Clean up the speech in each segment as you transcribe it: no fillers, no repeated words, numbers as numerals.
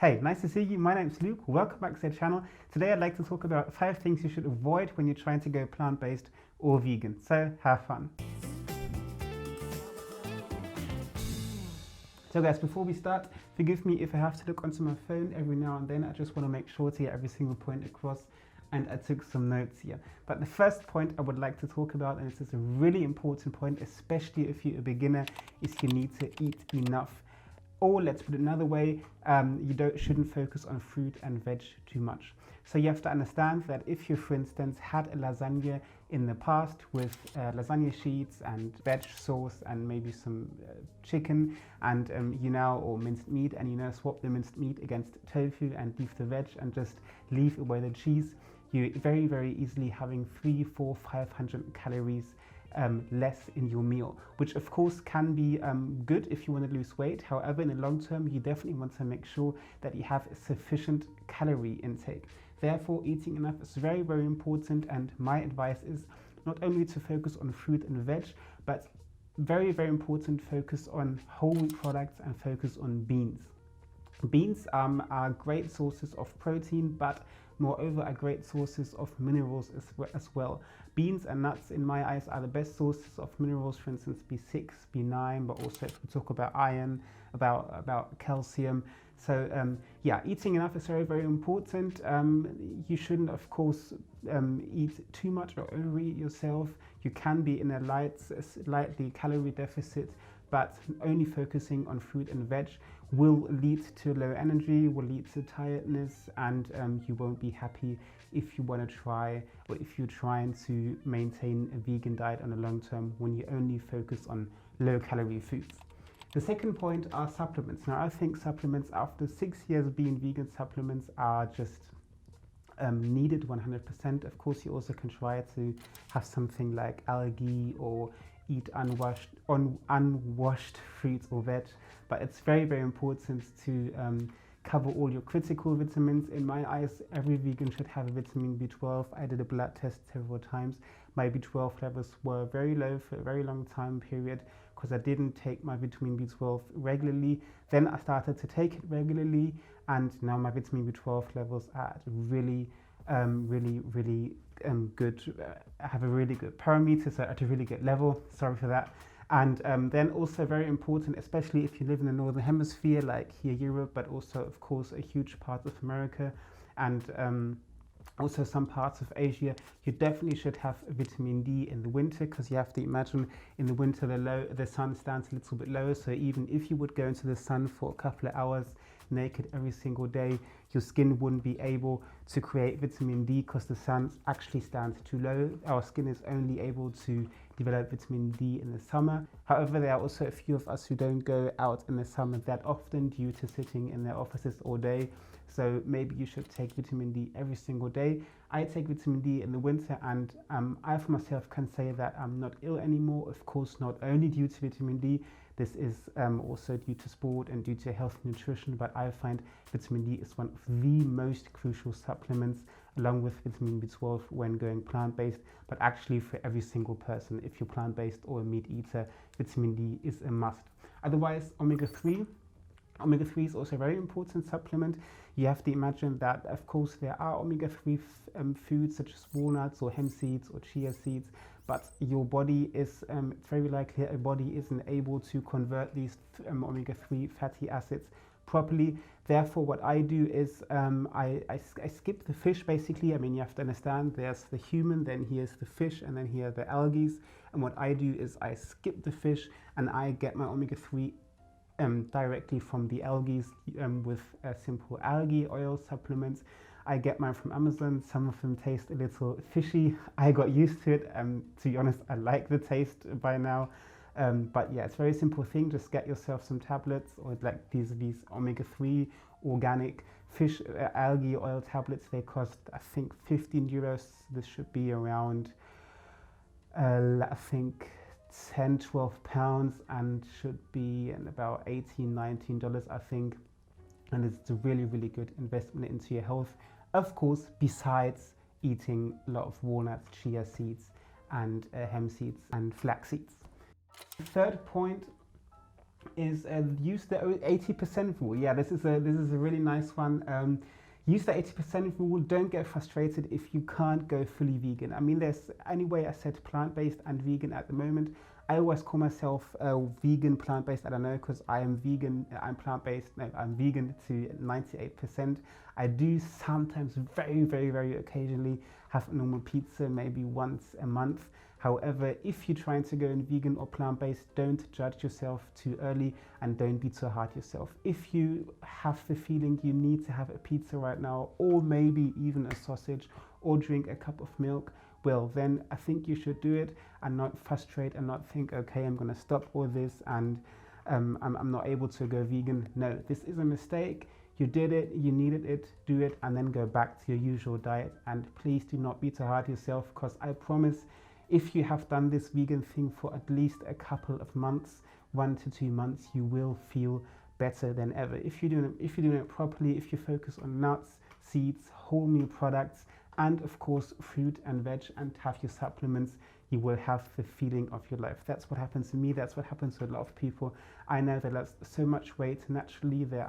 Hey, nice to see you. My name's Luke. Welcome back to the channel. Today I'd like to talk about 5 things you should avoid when you're trying to go plant-based or vegan. So have fun. So guys, before we start, forgive me if I have to look onto my phone every now and then. I just want to make sure to get every single point across, and I took some notes here. But the first point I would like to talk about, and this is a really important point, especially if you're a beginner, is you need to eat enough. Or let's put it another way, shouldn't focus on fruit and veg too much. So you have to understand that if you, for instance, had a lasagna in the past with lasagna sheets and veg sauce and maybe some chicken and or minced meat, and swap the minced meat against tofu and leave the veg and just leave away the cheese, you're very, very easily having 300, 400, 500 calories less in your meal, which of course can be good if you want to lose weight. However, in the long term, you definitely want to make sure that you have a sufficient calorie intake. Therefore, eating enough is very, very important, and my advice is not only to focus on fruit and veg, but very, very important, focus on whole wheat products and focus on beans. Beans are great sources of protein, but moreover are great sources of minerals as well. Beans and nuts, in my eyes, are the best sources of minerals, for instance, B6, B9, but also if we talk about iron, about calcium. So yeah, eating enough is very, very important. You shouldn't, of course, eat too much or overeat yourself. You can be in a lightly calorie deficit, but only focusing on fruit and veg will lead to low energy, will lead to tiredness, and you won't be happy if you want to try, or if you're trying to maintain a vegan diet on the long term when you only focus on low calorie foods. The second point are supplements. Now, I think supplements, after 6 years being vegan, supplements are just needed 100%. Of course, you also can try to have something like algae or eat unwashed fruits or veg, but it's very, very important to cover all your critical vitamins. In my eyes, every vegan should have a vitamin B12. I did a blood test several times. My B12 levels were very low for a very long time period because I didn't take my vitamin B12 regularly. Then I started to take it regularly, and now my vitamin B12 levels are at really good. I have a really good parameter, so at a really good level. Sorry for that. And then also very important, especially if you live in the Northern Hemisphere, like here Europe, but also of course a huge part of America, and also some parts of Asia, you definitely should have vitamin D in the winter, because you have to imagine in the winter the sun stands a little bit lower. So even if you would go into the sun for a couple of hours naked every single day, your skin wouldn't be able to create vitamin D because the sun actually stands too low. Our skin is only able to develop vitamin D in the summer. However, there are also a few of us who don't go out in the summer that often due to sitting in their offices all day. So maybe you should take vitamin D every single day. I take vitamin D in the winter, and I for myself can say that I'm not ill anymore. Of course, not only due to vitamin D, this is also due to sport and due to health and nutrition, but I find vitamin D is one of the most crucial supplements, along with vitamin B12 when going plant-based, but actually for every single person. If you're plant-based or a meat eater, vitamin D is a must. Otherwise, omega-3 is also a very important supplement. You have to imagine that, of course, there are omega-3 foods such as walnuts or hemp seeds or chia seeds, but your body is, it's very likely a body isn't able to convert these omega-3 fatty acids properly. Therefore, what I do is I skip the fish, basically. I mean, you have to understand there's the human, then here's the fish, and then here are the algae. And what I do is I skip the fish and I get my omega-3 directly from the algae with simple algae oil supplements. I get mine from Amazon. Some of them taste a little fishy. I got used to it. To be honest, I like the taste by now. But yeah, it's a very simple thing. Just get yourself some tablets, or like these omega-3 organic fish algae oil tablets. They cost, I think, 15 euros. This should be around, I think, 10, 12 pounds, and should be in about $18, $19, I think. And it's a really, really good investment into your health. Of course, besides eating a lot of walnuts, chia seeds, and hemp seeds and flax seeds. The third point is use the 80% rule. Yeah, this is a really nice one. Use the 80% rule. Don't get frustrated if you can't go fully vegan. I mean, there's anyway, I said plant-based and vegan at the moment. I always call myself vegan plant-based. I don't know, because I am vegan. I'm plant-based. No, I'm vegan to 98%. I do sometimes, very, very, very occasionally, have a normal pizza, maybe once a month. However, if you're trying to go in vegan or plant-based, don't judge yourself too early and don't be too hard yourself. If you have the feeling you need to have a pizza right now, or maybe even a sausage, or drink a cup of milk, well, then I think you should do it and not frustrate and not think, okay, I'm going to stop all this and I'm not able to go vegan. No, this is a mistake. You did it, you needed it, do it, and then go back to your usual diet. And please do not be too hard yourself, because I promise, if you have done this vegan thing for at least a couple of months, 1 to 2 months, you will feel better than ever. If you're doing it properly, if you focus on nuts, seeds, whole meal products, and of course fruit and veg, and have your supplements, you will have the feeling of your life. That's what happens to me. That's what happens to a lot of people. I know they lost so much weight naturally. They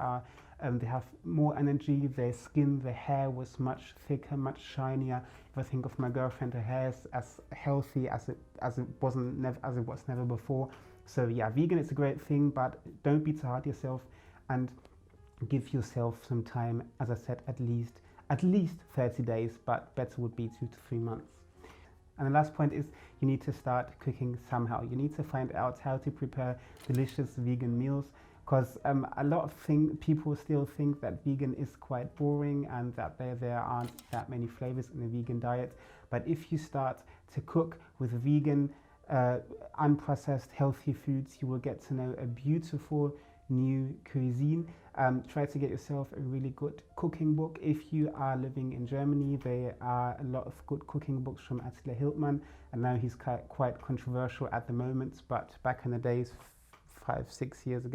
have more energy. Their skin, their hair was much thicker, much shinier. If I think of my girlfriend, her hair is as healthy as it was never before. So yeah, vegan is a great thing, but don't be too hard on yourself and give yourself some time. As I said, at least 30 days, but better would be 2 to 3 months. And the last point is, you need to start cooking somehow. You need to find out how to prepare delicious vegan meals, because a lot of people still think that vegan is quite boring and that there aren't that many flavors in a vegan diet. But if you start to cook with vegan, unprocessed, healthy foods, you will get to know a beautiful new cuisine. Try to get yourself a really good cooking book. If you are living in Germany, there are a lot of good cooking books from Attila Hildmann, and now he's quite controversial at the moment, but back in the days, 4 to 6 years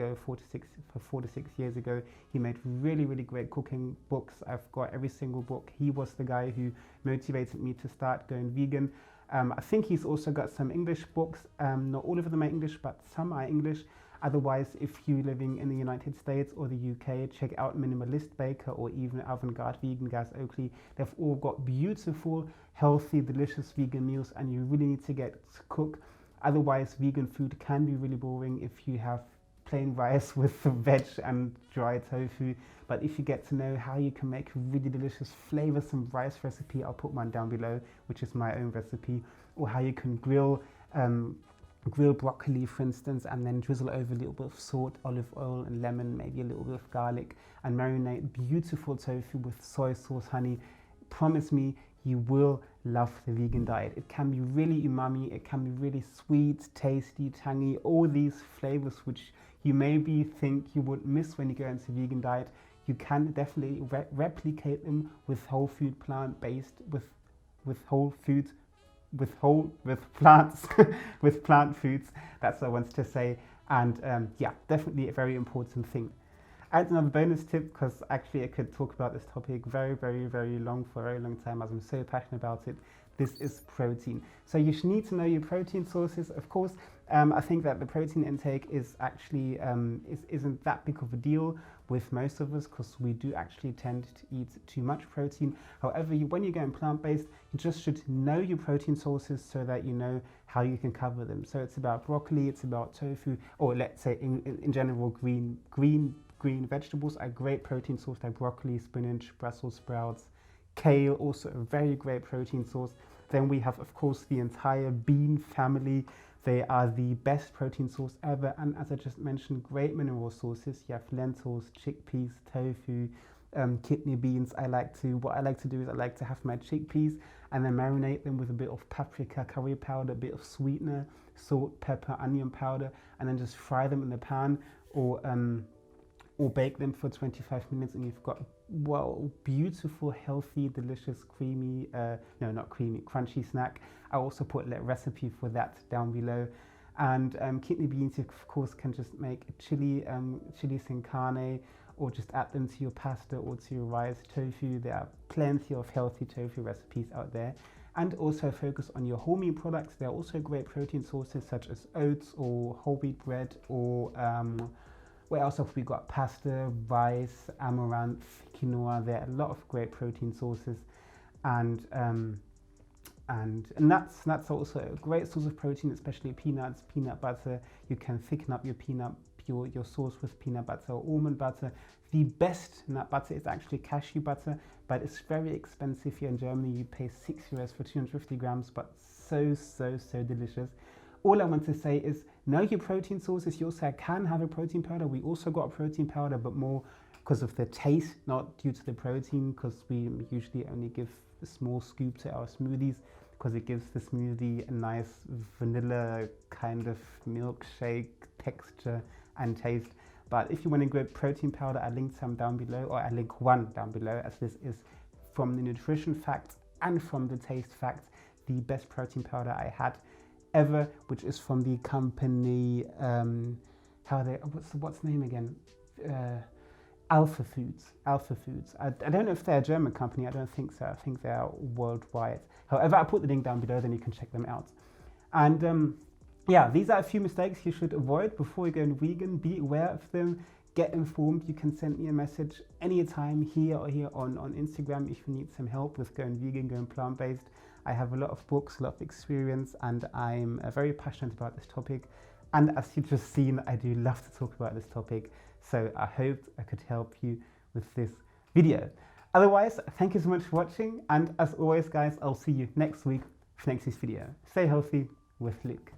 ago, he made really, really great cooking books. I've got every single book. He was the guy who motivated me to start going vegan. I think he's also got some English books. Not all of them are English, but some are English. Otherwise, if you're living in the United States or the UK, check out Minimalist Baker or even Avant-Garde Vegan, Gaz Oakley. They've all got beautiful, healthy, delicious vegan meals, and you really need to get to cook. Otherwise, vegan food can be really boring if you have plain rice with veg and dry tofu. But if you get to know how you can make a really delicious flavoursome rice recipe, I'll put one down below, which is my own recipe, or how you can grill broccoli, for instance, and then drizzle over a little bit of salt, olive oil and lemon, maybe a little bit of garlic, and marinate beautiful tofu with soy sauce, honey. Promise me, you will love the vegan diet. It can be really umami, it can be really sweet, tasty, tangy, all these flavors which you maybe think you would miss when you go into vegan diet. You can definitely replicate them with whole food, plant-based, with whole foods, with plants, with plant foods. That's what I wanted to say. And yeah, definitely a very important thing. Add another bonus tip, because actually I could talk about this topic very, very, very long for a very long time, as I'm so passionate about it. This is protein. So you should need to know your protein sources. Of course, I think that the protein intake is actually isn't that big of a deal with most of us, because we do actually tend to eat too much protein. However, when you're going plant-based, you just should know your protein sources so that you know how you can cover them. So it's about broccoli, it's about tofu, or let's say in general, green vegetables are great protein source, like broccoli, spinach, Brussels sprouts, kale, also a very great protein source. Then we have, of course, the entire bean family. They are the best protein source ever, and as I just mentioned, great mineral sources. You have lentils, chickpeas, tofu, kidney beans. What I like to do is I like to have my chickpeas and then marinate them with a bit of paprika, curry powder, a bit of sweetener, salt, pepper, onion powder, and then just fry them in the pan, or bake them for 25 minutes, and you've got, well, beautiful, healthy, delicious, creamy, no, not creamy, crunchy snack. I also put a recipe for that down below. And kidney beans, you of course can just make a chili sin carne, or just add them to your pasta or to your rice. Tofu, there are plenty of healthy tofu recipes out there. and also focus on your whole meat products. There are also great protein sources such as oats or whole wheat bread, or what else have we got? Pasta, rice, amaranth, quinoa. There are a lot of great protein sources, and nuts. Nuts are also a great source of protein, especially peanuts, peanut butter. You can thicken up your sauce with peanut butter or almond butter. The best nut butter is actually cashew butter, but it's very expensive here in Germany. You pay €6 for 250 grams, but so delicious. All I want to say is know your protein sources. You also can have a protein powder. We also got a protein powder, but more because of the taste, not due to the protein, because we usually only give a small scoop to our smoothies, because it gives the smoothie a nice vanilla kind of milkshake texture and taste. But if you want a great protein powder, I linked some down below, or I link one down below, as this is from the nutrition facts and from the taste facts, the best protein powder I had ever, which is from the company, what's the name again? Alpha Foods. I don't know if they're a German company. I don't think so. I think they are worldwide. However, I put the link down below, then you can check them out. And yeah, these are a few mistakes you should avoid before you go vegan. Be aware of them. Get informed. You can send me a message anytime here or here on Instagram if you need some help with going vegan, going plant-based. I have a lot of books, a lot of experience, and I'm very passionate about this topic. And as you've just seen, I do love to talk about this topic. So I hope I could help you with this video. Otherwise, thank you so much for watching. And as always, guys, I'll see you next week for next week's video. Stay healthy with Luke.